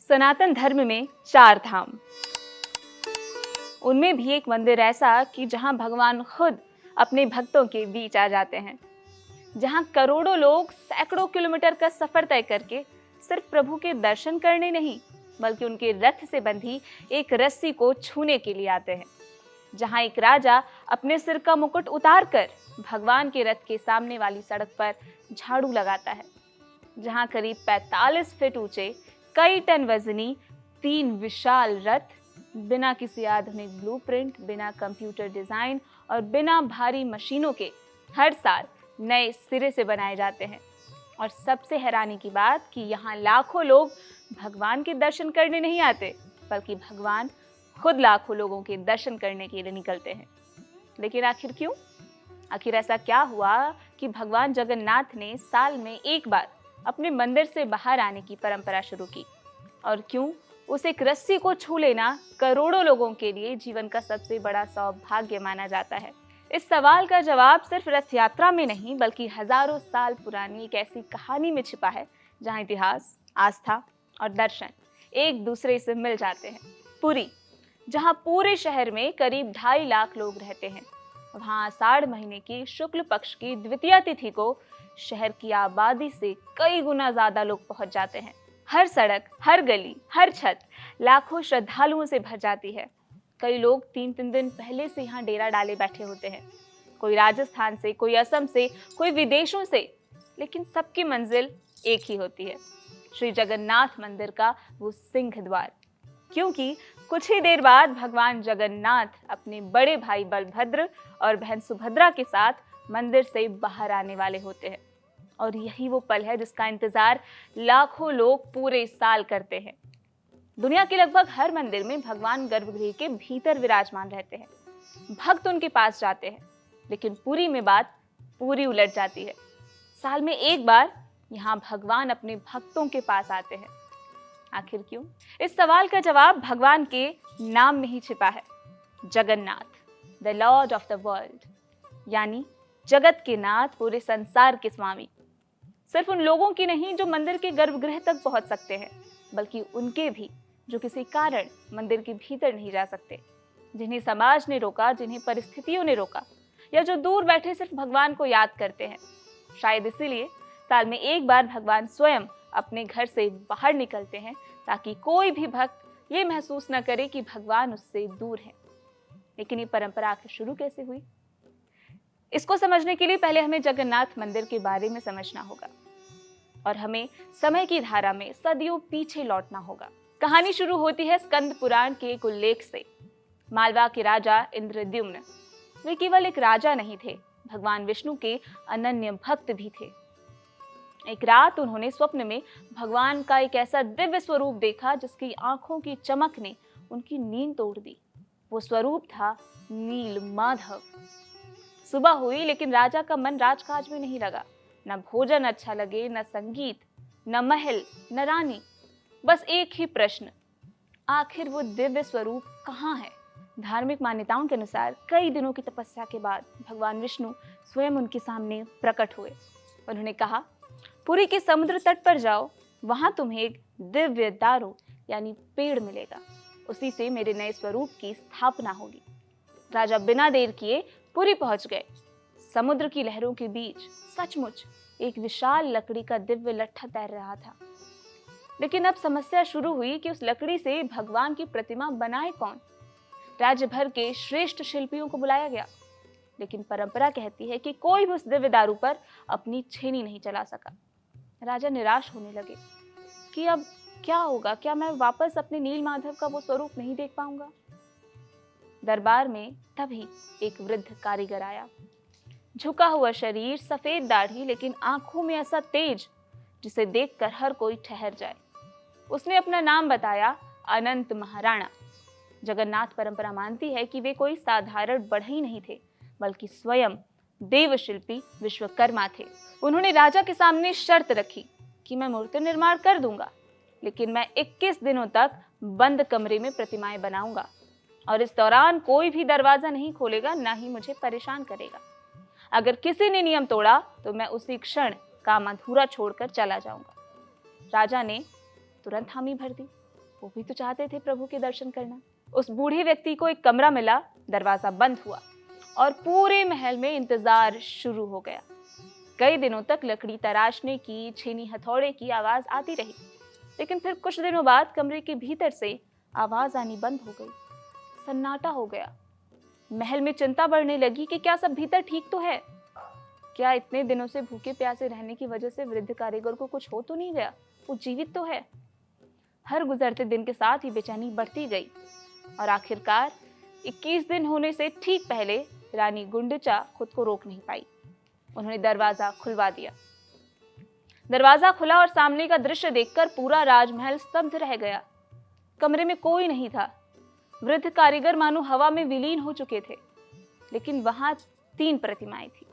सनातन धर्म में 4 धाम, उनमें भी एक मंदिर ऐसा कि जहां भगवान खुद अपने भक्तों के बीच आ जाते हैं, जहां करोड़ों लोग सैकड़ों किलोमीटर का सफर तय करके सिर्फ प्रभु के दर्शन करने नहीं बल्कि उनके रथ से बंधी एक रस्सी को छूने के लिए आते हैं, जहां एक राजा अपने सिर का मुकुट उतारकर भगवान के रथ के सामने वाली सड़क पर झाड़ू लगाता है, जहां करीब 45 फीट ऊंचे कई टन वजनी 3 विशाल रथ बिना किसी आधुनिक ब्लूप्रिंट, बिना कंप्यूटर डिजाइन और बिना भारी मशीनों के हर साल नए सिरे से बनाए जाते हैं। और सबसे हैरानी की बात कि यहाँ लाखों लोग भगवान के दर्शन करने नहीं आते बल्कि भगवान खुद लाखों लोगों के दर्शन करने के लिए निकलते हैं। लेकिन आखिर क्यों? आखिर ऐसा क्या हुआ कि भगवान जगन्नाथ ने साल में एक बार अपने मंदिर से बाहर आने की परंपरा शुरू की? और क्यों उस एक रस्सी को छू लेना करोड़ों लोगों के लिए जीवन का सबसे बड़ा सौभाग्य माना जाता है? इस सवाल का जवाब सिर्फ रथ यात्रा में नहीं बल्कि हजारों साल पुरानी एक ऐसी कहानी में छिपा है जहां इतिहास, आस्था और दर्शन एक दूसरे से मिल जाते हैं। पुरी, जहां पूरे शहर में करीब 2.5 लाख लोग रहते हैं, वहां आषाढ़ महीने की शुक्ल पक्ष की द्वितीया तिथि को शहर की आबादी से कई गुना ज्यादा लोग पहुंच जाते हैं। हर सड़क, हर गली, हर छत लाखों श्रद्धालुओं से भर जाती है। कई लोग 3-3 दिन पहले से यहाँ डेरा डाले बैठे होते हैं, कोई राजस्थान से, कोई असम से, कोई विदेशों से, लेकिन सबकी मंजिल एक ही होती है, श्री जगन्नाथ मंदिर का वो सिंह द्वार। क्योंकि कुछ ही देर बाद भगवान जगन्नाथ अपने बड़े भाई बलभद्र और बहन सुभद्रा के साथ मंदिर से बाहर आने वाले होते हैं। और यही वो पल है जिसका इंतजार लाखों लोग पूरे साल करते हैं। दुनिया के लगभग हर मंदिर में भगवान गर्भगृह के भीतर विराजमान रहते हैं, भक्त उनके पास जाते हैं, लेकिन पुरी में बात पूरी उलट जाती है। साल में एक बार यहाँ भगवान अपने भक्तों के पास आते हैं। आखिर क्यों? इस सवाल का जवाब भगवान के नाम में ही छिपा है, Jagannath, the Lord of the world, यानी जगत के नाथ, पूरे संसार के स्वामी। सिर्फ उन लोगों की नहीं जो मंदिर के गर्भगृह तक पहुंच सकते हैं, बल्कि उनके भी जो किसी कारण मंदिर के भीतर नहीं जा सकते, जिन्हें समाज ने रोका, जिन्हें परिस्थितियों ने रोका, या जो दूर बैठे सिर्फ भगवान को याद करते हैं। शायद इसीलिए साल में एक बार भगवान स्वयं अपने घर से बाहर निकलते हैं ताकि कोई भी भक्त ये महसूस न करे कि भगवान उससे दूर है। लेकिन ये परंपरा आखिर शुरू कैसे हुई? इसको समझने के लिए पहले हमें जगन्नाथ मंदिर के बारे में समझना होगा और हमें समय की धारा में सदियों पीछे लौटना होगा। कहानी शुरू होती है स्कंद पुराण के एक उल्लेख से। मालवा के राजा इंद्रद्युम्न, वे केवल एक राजा नहीं थे, भगवान विष्णु के अनन्य भक्त भी थे। एक रात उन्होंने स्वप्न में भगवान का एक ऐसा दिव्य स्वरूप देखा जिसकी आंखों की चमक ने उनकी नींद तोड़ दी। वो स्वरूप था नील माधव। सुबह हुई लेकिन राजा का मन राजकाज में नहीं लगा। न भोजन अच्छा लगे, न संगीत, न महल, न रानी, बस एक ही प्रश्न, आखिर वो दिव्य स्वरूप कहाँ है? धार्मिक मान्यताओं के अनुसार कई दिनों की तपस्या के बाद भगवान विष्णु स्वयं उनके सामने प्रकट हुए। उन्होंने कहा, पुरी के समुद्र तट पर जाओ, वहां तुम्हें एक दिव्य दारू यानी पेड़ मिलेगा, उसी से मेरे नए स्वरूप की स्थापना होगी। राजा बिना देर किए पुरी पहुंच गए। समुद्र की लहरों के बीच सचमुच एक विशाल लकड़ी का दिव्य लट्ठा तैर रहा था। लेकिन अब समस्या शुरू हुई कि उस लकड़ी से भगवान की प्रतिमा बनाए कौन? राज्य भर के श्रेष्ठ शिल्पियों को बुलाया गया, लेकिन परंपरा कहती है कि कोई भी उस दिव्य दारू पर अपनी छेनी नहीं चला सका। राजा निराश होने लगे कि अब क्या होगा, क्या मैं वापस अपने नील माधव का वो स्वरूप नहीं देख पाऊंगा? दरबार में तभी एक वृद्ध कारीगर आया, झुका हुआ शरीर, सफेद दाढ़ी, लेकिन आंखों में ऐसा तेज जिसे देखकर हर कोई ठहर जाए। उसने अपना नाम बताया, अनंत महाराणा। जगन्नाथ परंपरा मानती है कि वे कोई साधारण बढ़ई नहीं थे, बल्कि स्वयं देवशिल्पी विश्वकर्मा थे। उन्होंने राजा के सामने शर्त रखी कि मैं मूर्ति निर्माण कर दूंगा, लेकिन मैं 21 दिनों तक बंद कमरे में प्रतिमाएं बनाऊंगा और इस दौरान कोई भी दरवाजा नहीं खोलेगा, ना ही मुझे परेशान करेगा। अगर किसी ने नियम तोड़ा तो मैं उसी क्षण काम अधूरा छोड़कर चला जाऊंगा। राजा ने तुरंत हामी भर दी। वो भी तो चाहते थे प्रभु के दर्शन करना। उस बूढ़े व्यक्ति को एक कमरा मिला, दरवाजा बंद हुआ और पूरे महल में इंतजार शुरू हो गया। कई दिनों तक लकड़ी तराशने की, छेनी हथौड़े की आवाज आती रही, लेकिन फिर कुछ दिनों बाद कमरे के भीतर से आवाज आनी बंद हो गई। सन्नाटा हो गया। महल में चिंता बढ़ने लगी कि क्या सब भीतर ठीक तो है? क्या इतने दिनों से भूखे प्यासे रहने की वजह से वृद्ध कारीगर को कुछ हो तो नहीं गया? वो जीवित तो है? हर गुजरते दिन के साथ ये बेचैनी बढ़ती गई और आखिरकार 21 दिन होने से ठीक पहले रानी गुंडचा खुद को रोक नहीं पाई। उन्होंने दरवाजा खुलवा दिया। दरवाजा खुला और सामने का दृश्य देखकर पूरा राजमहल स्तब्ध रह गया। कमरे में कोई नहीं था। वृद्ध कारीगर मानो हवा में विलीन हो चुके थे। लेकिन वहां 3 प्रतिमाएं थी,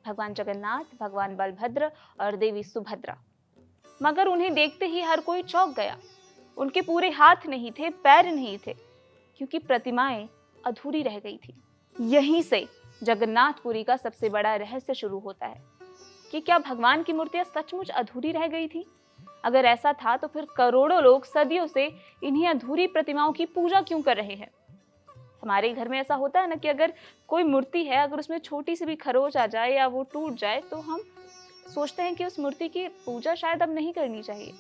भगवान जगन्नाथ, भगवान बलभद्र और देवी सुभद्रा। मगर उन्हें देखते ही हर कोई चौंक गया। उनके पूरे हाथ नहीं थे, पैर नहीं थे, क्योंकि प्रतिमाएं अधूरी रह गई थी। यहीं से जगन्नाथपुरी का सबसे बड़ा रहस्य शुरू होता है कि क्या भगवान की मूर्तियां सचमुच अधूरी रह गई थी? अगर ऐसा था तो फिर करोड़ों लोग सदियों से इन्हीं अधूरी प्रतिमाओं की पूजा क्यों कर रहे हैं? हमारे घर में ऐसा होता है ना कि अगर कोई मूर्ति है, अगर उसमें छोटी सी भी खरोच आ जाए या वो टूट जाए तो हम सोचते हैं कि उस मूर्ति की पूजा शायद अब नहीं करनी चाहिए,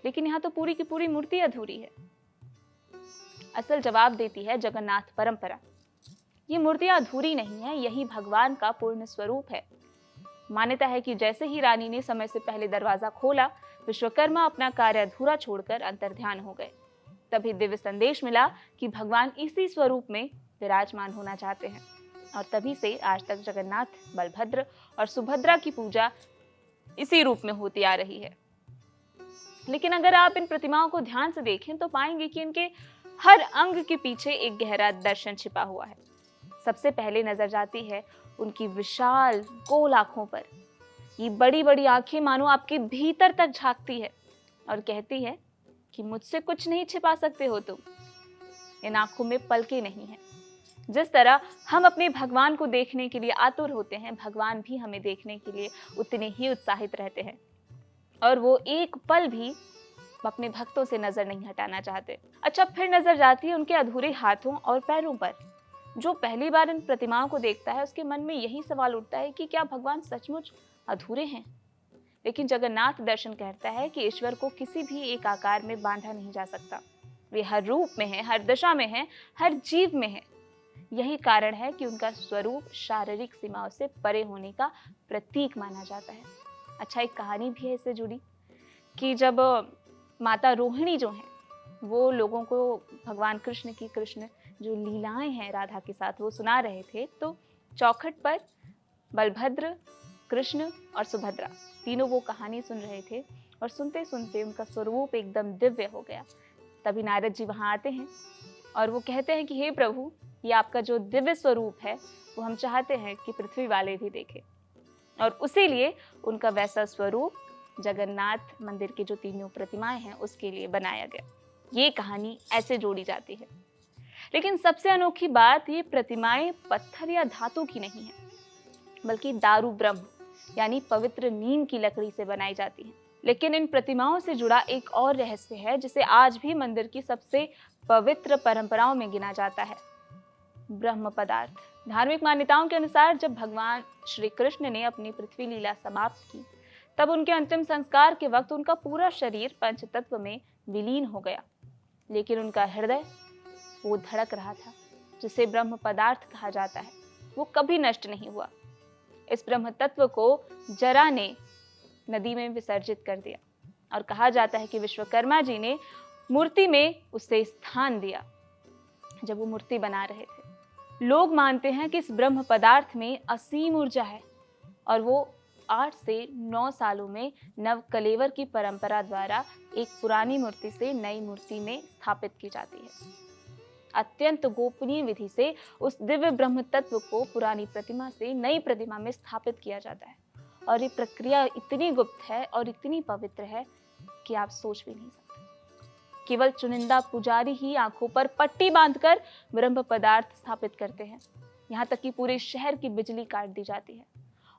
लेकिन यहाँ तो पूरी की पूरी मूर्ति अधूरी है। असल जवाब देती है जगन्नाथ परंपरा। ये मूर्तियां अधूरी नहीं है, यही भगवान का पूर्ण स्वरूप है। मान्यता है कि जैसे ही रानी ने समय से पहले दरवाजा खोला, विश्वकर्मा अपना कार्य अधूरा छोड़कर अंतर्ध्यान हो गए। तभी दिव्य संदेश मिला कि भगवान इसी स्वरूप में विराजमान होना चाहते हैं और तभी से आज तक जगन्नाथ, बलभद्र और सुभद्रा की पूजा इसी रूप में होती आ रही है। लेकिन अगर आप इन प्रतिमाओं को ध्यान से देखें तो पाएंगे कि इनके हर अंग के पीछे एक गहरा दर्शन छिपा हुआ है। सबसे पहले नजर जाती है उनकी विशाल गोल आंखों पर। ये बड़ी बड़ी आंखें मानो आपके भीतर तक झांकती है और कहती है कि मुझसे कुछ नहीं छिपा सकते हो तुम। इन आंखों में पलकें नहीं है। जिस तरह हम अपने भगवान को देखने के लिए आतुर होते हैं, भगवान भी हमें देखने के लिए उतने ही उत्साहित रहते हैं और वो एक पल भी अपने भक्तों से नजर नहीं हटाना चाहते। अच्छा, फिर नजर जाती है उनके अधूरे हाथों और पैरों पर। जो पहली बार इन प्रतिमाओं को देखता है उसके मन में यही सवाल उठता है कि क्या भगवान सचमुच अधूरे हैं? लेकिन जगन्नाथ दर्शन कहता है कि ईश्वर को किसी भी एक आकार में बांधा नहीं जा सकता। वे हर रूप में है, हर दिशा में है, हर जीव में है। यही कारण है कि उनका स्वरूप शारीरिक सीमाओं से परे होने का प्रतीक माना जाता है। अच्छा, एक कहानी भी है इससे जुड़ी कि जब माता रोहिणी जो हैं वो लोगों को भगवान कृष्ण की जो लीलाएं हैं राधा के साथ वो सुना रहे थे, तो चौखट पर बलभद्र, कृष्ण और सुभद्रा तीनों वो कहानी सुन रहे थे और सुनते सुनते उनका स्वरूप एकदम दिव्य हो गया। तभी नारद जी वहां आते हैं और वो कहते हैं कि हे प्रभु, ये आपका जो दिव्य स्वरूप है वो हम चाहते हैं कि पृथ्वी वाले भी देखें। और उसी लिए उनका वैसा स्वरूप जगन्नाथ मंदिर की जो तीनों प्रतिमाएं हैं उसके लिए बनाया गया। ये कहानी ऐसे जोड़ी जाती है। लेकिन सबसे अनोखी बात, ये प्रतिमाएं पत्थर या धातु की नहीं है, बल्कि दारू ब्रह्म यानी पवित्र नीम की लकड़ी से बनाई जाती है। लेकिन इन प्रतिमाओं से जुड़ा एक और रहस्य है जिसे आज भी मंदिर की सबसे पवित्र परंपराओं में गिना जाता है, ब्रह्म पदार्थ। धार्मिक मान्यताओं के अनुसार जब भगवान श्री कृष्ण ने अपनी पृथ्वी लीला समाप्त की, तब उनके अंतिम संस्कार के वक्त उनका पूरा शरीर पंचतत्व में विलीन हो गया, लेकिन उनका हृदय वो धड़क रहा था जिसे ब्रह्म पदार्थ कहा जाता है, वो कभी नष्ट नहीं हुआ। इस ब्रह्म तत्व को जरा ने नदी में विसर्जित कर दिया और कहा जाता है कि विश्वकर्मा जी ने मूर्ति में उसे स्थान दिया जब वो मूर्ति बना रहे थे। लोग मानते हैं कि इस ब्रह्म पदार्थ में असीम ऊर्जा है और वो 8 से 9 सालों में नव कलेवर की परंपरा द्वारा एक पुरानी मूर्ति से नई मूर्ति में स्थापित की जाती है। अत्यंत गोपनीय विधि से उस दिव्य ब्रह्म तत्व को पुरानी प्रतिमा से नई प्रतिमा में स्थापित किया जाता है और ये प्रक्रिया इतनी गुप्त है और इतनी पवित्र है कि आप सोच भी नहीं सकते। केवल चुनिंदा पुजारी ही आंखों पर पट्टी बांधकर ब्रह्म पदार्थ स्थापित करते हैं। यहाँ तक कि पूरे शहर की बिजली काट दी जाती है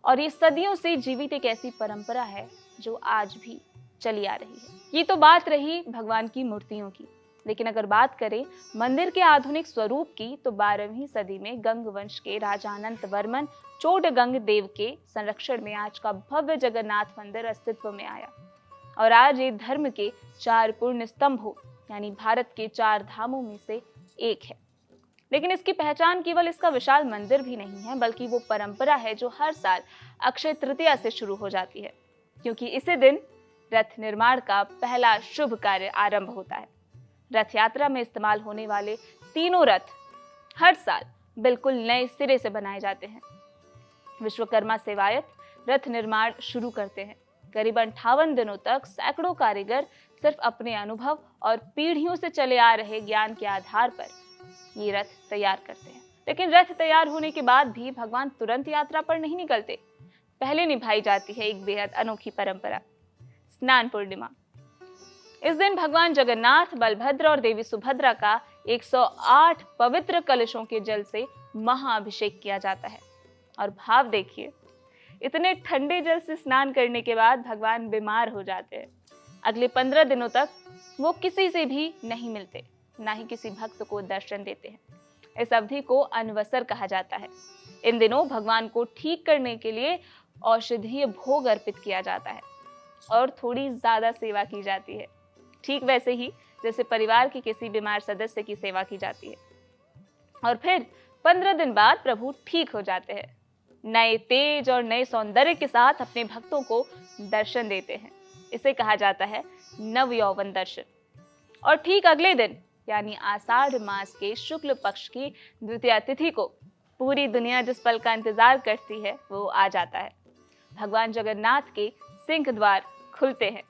और ये सदियों से जीवित एक ऐसी परंपरा है जो आज भी चली आ रही है। ये तो बात रही भगवान की मूर्तियों की, लेकिन अगर बात करें मंदिर के आधुनिक स्वरूप की, तो 12वीं सदी में गंग वंश के राजा अनंत वर्मन चोडगंग देव के संरक्षण में आज का भव्य जगन्नाथ मंदिर अस्तित्व में आया। और आज ये धर्म के 4 पुण्य स्तंभों यानी भारत के 4 धामों में से एक है। लेकिन इसकी पहचान केवल इसका विशाल मंदिर भी नहीं है, बल्कि वो परंपरा है जो हर साल अक्षय तृतीया से शुरू हो जाती है, क्योंकि इसी दिन रथ निर्माण का पहला शुभ कार्य आरंभ होता है। रथ यात्रा में इस्तेमाल होने वाले तीनों रथ हर साल बिल्कुल नए सिरे से बनाए जाते हैं। विश्वकर्मा सेवायत रथ निर्माण शुरू करते हैं। करीबन 58 दिनों तक सैकड़ों कारीगर सिर्फ अपने अनुभव और पीढ़ियों से चले आ रहे ज्ञान के आधार पर ये रथ तैयार करते हैं। लेकिन रथ तैयार होने के बाद भी भगवान तुरंत यात्रा पर नहीं निकलते। पहले निभाई जाती है एक बेहद अनोखी परंपरा, स्नान पूर्णिमा। इस दिन भगवान जगन्नाथ, बलभद्र और देवी सुभद्रा का 108 पवित्र कलशों के जल से महाअभिषेक किया जाता है। और भाव देखिए, इतने ठंडे जल से स्नान करने के बाद भगवान बीमार हो जाते हैं। अगले 15 दिनों तक वो किसी से भी नहीं मिलते, ना ही किसी भक्त को दर्शन देते हैं। इस अवधि को अनवसर कहा जाता है। इन दिनों भगवान को ठीक करने के लिए औषधीय भोग अर्पित किया जाता है और थोड़ी ज्यादा सेवा की जाती है, ठीक वैसे ही जैसे परिवार के किसी बीमार सदस्य की सेवा की जाती है। और फिर 15 दिन बाद प्रभु ठीक हो जाते हैं, नए तेज और नए सौंदर्य के साथ अपने भक्तों को दर्शन देते हैं। इसे कहा जाता है नव यौवन दर्शन। और ठीक अगले दिन यानी आषाढ़ मास के शुक्ल पक्ष की द्वितीया तिथि को पूरी दुनिया जिस पल का इंतजार करती है वो आ जाता है। भगवान जगन्नाथ के सिंह द्वार खुलते हैं,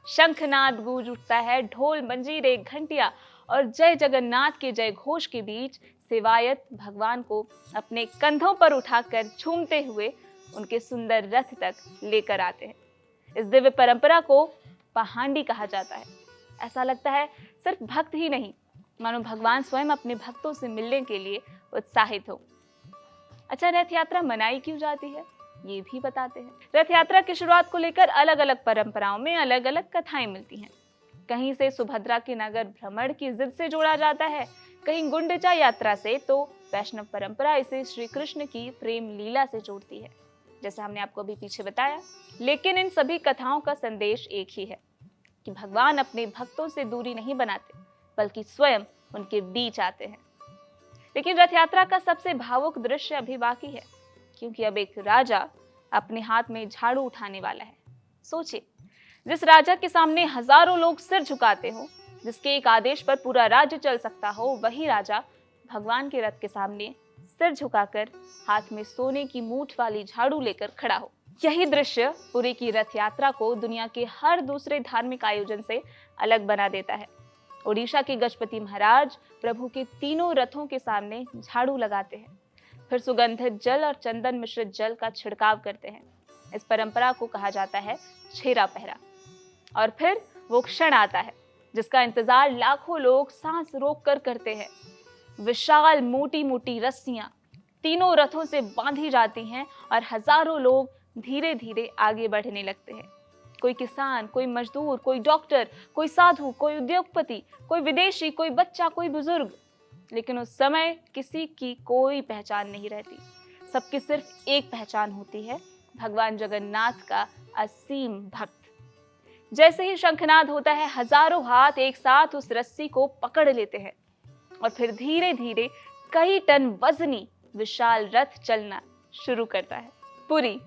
शंखनाद गूंज उठता है, ढोल, मंजीरे, घंटियां और जय जगन्नाथ के जय घोष के बीच सेवायत भगवान को अपने कंधों पर उठाकर झूमते हुए उनके सुंदर रथ तक लेकर आते हैं। इस दिव्य परंपरा को पहांडी कहा जाता है। ऐसा लगता है सिर्फ भक्त ही नहीं, मानो भगवान स्वयं अपने भक्तों से मिलने के लिए उत्साहित हो। अच्छा, रथ यात्रा मनाई क्यों जाती है ये भी बताते हैं। रथ यात्रा की शुरुआत को लेकर अलग अलग परंपराओं में अलग अलग कथाएं मिलती हैं। कहीं से सुभद्रा के नगर भ्रमण की जिद से जोड़ा जाता है, कहीं गुंडीचा यात्रा से, तो वैष्णव परंपरा इसे श्री कृष्ण की प्रेम लीला से जोड़ती है, जैसा हमने आपको अभी पीछे बताया। लेकिन इन सभी कथाओं का संदेश एक ही है कि भगवान अपने भक्तों से दूरी नहीं बनाते, बल्कि स्वयं उनके बीच आते हैं। लेकिन रथ यात्रा का सबसे भावुक दृश्य अभी बाकी है, क्योंकि अब एक राजा अपने हाथ में झाड़ू उठाने वाला है। सोचिए, जिस राजा के सामने हजारों लोग सिर झुकाते हो, जिसके एक आदेश पर पूरा राज्य चल सकता हो, वही राजा भगवान के रथ के सामने सिर झुकाकर हाथ में सोने की मूठ वाली झाड़ू लेकर खड़ा हो। यही दृश्य पुरी की रथ यात्रा को दुनिया के हर दूसरे धार्मिक आयोजन से अलग बना देता है। ओडिशा के गजपति महाराज प्रभु के तीनों रथों के सामने झाड़ू लगाते हैं, फिर सुगंधित जल और चंदन मिश्रित जल का छिड़काव करते हैं। इस परंपरा को कहा जाता है छेरा पहरा। और फिर वो क्षण आता है जिसका इंतजार लाखों लोग सांस रोककर करते हैं। विशाल मोटी मोटी रस्सियां तीनों रथों से बांधी जाती हैं और हजारों लोग धीरे धीरे आगे बढ़ने लगते हैं। कोई किसान, कोई मजदूर, कोई डॉक्टर, कोई साधु, कोई उद्योगपति, कोई विदेशी, कोई बच्चा, कोई बुजुर्ग। लेकिन उस समय किसी की कोई पहचान नहीं रहती। सबकी सिर्फ एक पहचान होती है, भगवान जगन्नाथ का असीम भक्त। जैसे ही शंखनाद होता है, हजारों हाथ एक साथ उस रस्सी को पकड़ लेते हैं और फिर धीरे धीरे कई टन वजनी विशाल रथ चलना शुरू करता है। पुरी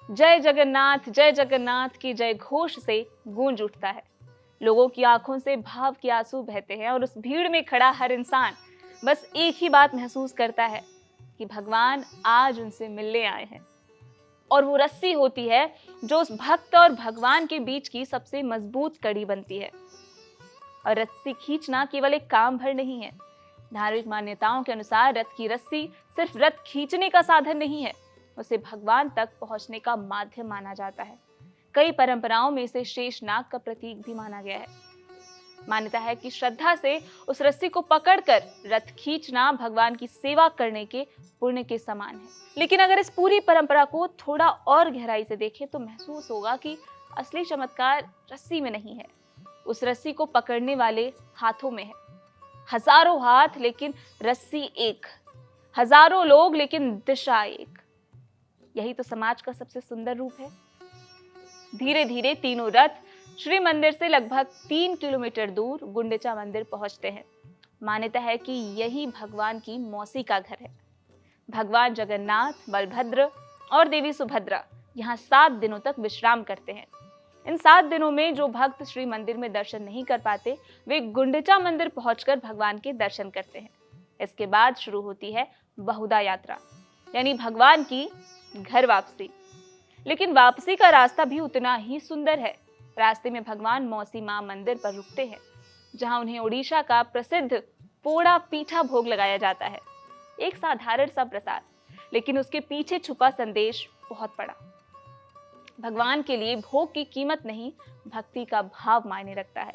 जय जगन्नाथ की जय घोष से गूंज उठता है। लोगों की आंखों से भाव के आंसू बहते हैं और उस भीड़ में खड़ा हर इंसान बस एक ही बात महसूस करता है कि भगवान आज उनसे मिलने आए हैं। और वो रस्सी होती है जो उस भक्त और भगवान के बीच की सबसे मजबूत कड़ी बनती है। और रस्सी खींचना केवल एक काम भर नहीं है। धार्मिक मान्यताओं के अनुसार रथ की रस्सी सिर्फ रथ खींचने का साधन नहीं है, उसे भगवान तक पहुंचने का माध्यम माना जाता है। कई परंपराओं में इसे शेषनाग का प्रतीक भी माना गया है। मान्यता है कि श्रद्धा से उस रस्सी को पकड़कर रथ खींचना भगवान की सेवा करने के पुण्य के समान है। लेकिन अगर इस पूरी परंपरा को थोड़ा और गहराई से देखें तो महसूस होगा कि असली चमत्कार रस्सी में नहीं है, उस रस्सी को पकड़ने वाले हाथों में है। हजारों हाथ लेकिन रस्सी एक, हजारों लोग लेकिन दिशा एक। यही तो समाज का सबसे सुंदर रूप है। धीरे धीरे तीनों रथ श्री मंदिर से लगभग 3 किलोमीटर दूर गुंडिचा मंदिर पहुंचते हैं। मान्यता है कि यही भगवान की मौसी का घर है। भगवान जगन्नाथ, बलभद्र और देवी सुभद्रा यहाँ 7 दिनों तक विश्राम करते हैं। इन 7 दिनों में जो भक्त श्री मंदिर में दर्शन नहीं कर पाते, वे गुंडिचा मंदिर पहुंचकर भगवान के दर्शन करते हैं। इसके बाद शुरू होती है बहुधा यात्रा, यानी भगवान की घर वापसी। लेकिन वापसी का रास्ता भी उतना ही सुंदर है। रास्ते में भगवान मौसी मां मंदिर पर रुकते हैं, जहां उन्हें ओडिशा का प्रसिद्ध पोड़ा पीठा भोग लगाया जाता है। एक साधारण सा प्रसाद, लेकिन उसके पीछे छुपा संदेश बहुत बड़ा। भगवान के लिए भोग की कीमत नहीं, भक्ति का भाव मायने रखता है।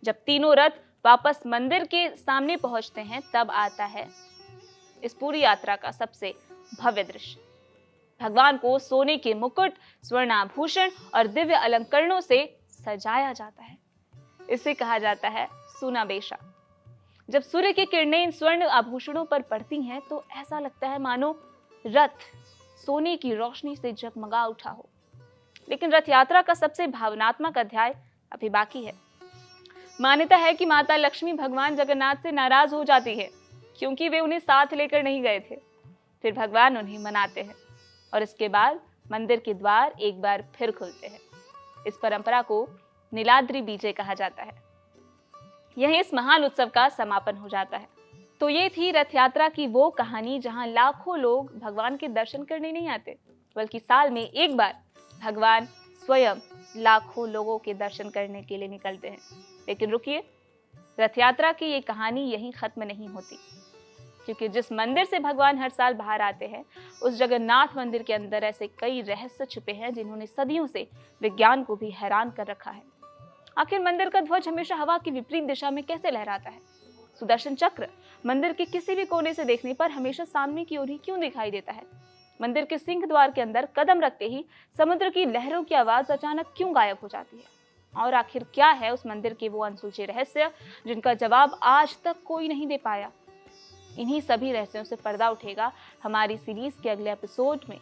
जब तीनों रथ वापस मंदिर के सामने पहुंचते हैं, तब आता है इस पूरी यात्रा का सबसे भव्य दृश्य। भगवान को सोने के मुकुट, स्वर्णाभूषण और दिव्य अलंकरणों से सजाया जाता है। इसे कहा जाता है सुनाबेशा। जब सूर्य की किरणें इन स्वर्ण आभूषणों पर पड़ती हैं, तो ऐसा लगता है मानो रथ सोने की रोशनी से जगमगा उठा हो। लेकिन रथ यात्रा का सबसे भावनात्मक अध्याय अभी बाकी है। मान्यता है कि माता लक्ष्मी भगवान जगन्नाथ से नाराज हो जाती है, क्योंकि वे उन्हें साथ लेकर नहीं गए थे। फिर भगवान उन्हें मनाते हैं और इसके बाद मंदिर के द्वार एक बार फिर खुलते हैं। इस परंपरा को नीलाद्रि बीजे कहा जाता है। यही इस महान उत्सव का समापन हो जाता है। तो ये थी रथ यात्रा की वो कहानी, जहां लाखों लोग भगवान के दर्शन करने नहीं आते, बल्कि साल में एक बार भगवान स्वयं लाखों लोगों के दर्शन करने के लिए निकलते हैं। लेकिन रुकिए, रथ यात्रा की ये कहानी यहीं खत्म नहीं होती, क्योंकि जिस मंदिर से भगवान हर साल बाहर आते हैं, उस जगन्नाथ मंदिर के अंदर ऐसे कई रहस्य छुपे हैं, जिन्होंने सदियों से विज्ञान को भी हैरान कर रखा है। आखिर मंदिर का ध्वज हमेशा हवा की विपरीत दिशा में कैसे लहराता है? सुदर्शन चक्र मंदिर के किसी भी कोने से देखने पर हमेशा सामने की ओर ही क्यों दिखाई देता है? मंदिर के सिंह द्वार के अंदर कदम रखते ही समुद्र की लहरों की आवाज अचानक क्यों गायब हो जाती है? और आखिर क्या है उस मंदिर के वो अनसुलझे रहस्य, जिनका जवाब आज तक कोई नहीं दे पाया? इन्हीं सभी रहस्यों से पर्दा उठेगा हमारी सीरीज के अगले एपिसोड में।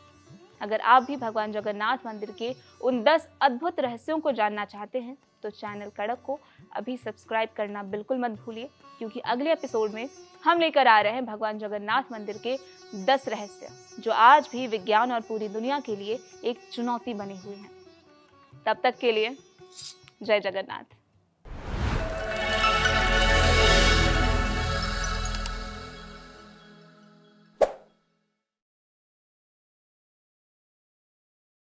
अगर आप भी भगवान जगन्नाथ मंदिर के उन 10 अद्भुत रहस्यों को जानना चाहते हैं, तो चैनल कड़क को अभी सब्सक्राइब करना बिल्कुल मत भूलिए, क्योंकि अगले एपिसोड में हम लेकर आ रहे हैं भगवान जगन्नाथ मंदिर के 10 रहस्य, जो आज भी विज्ञान और पूरी दुनिया के लिए एक चुनौती बने हुए हैं। तब तक के लिए जय जगन्नाथ।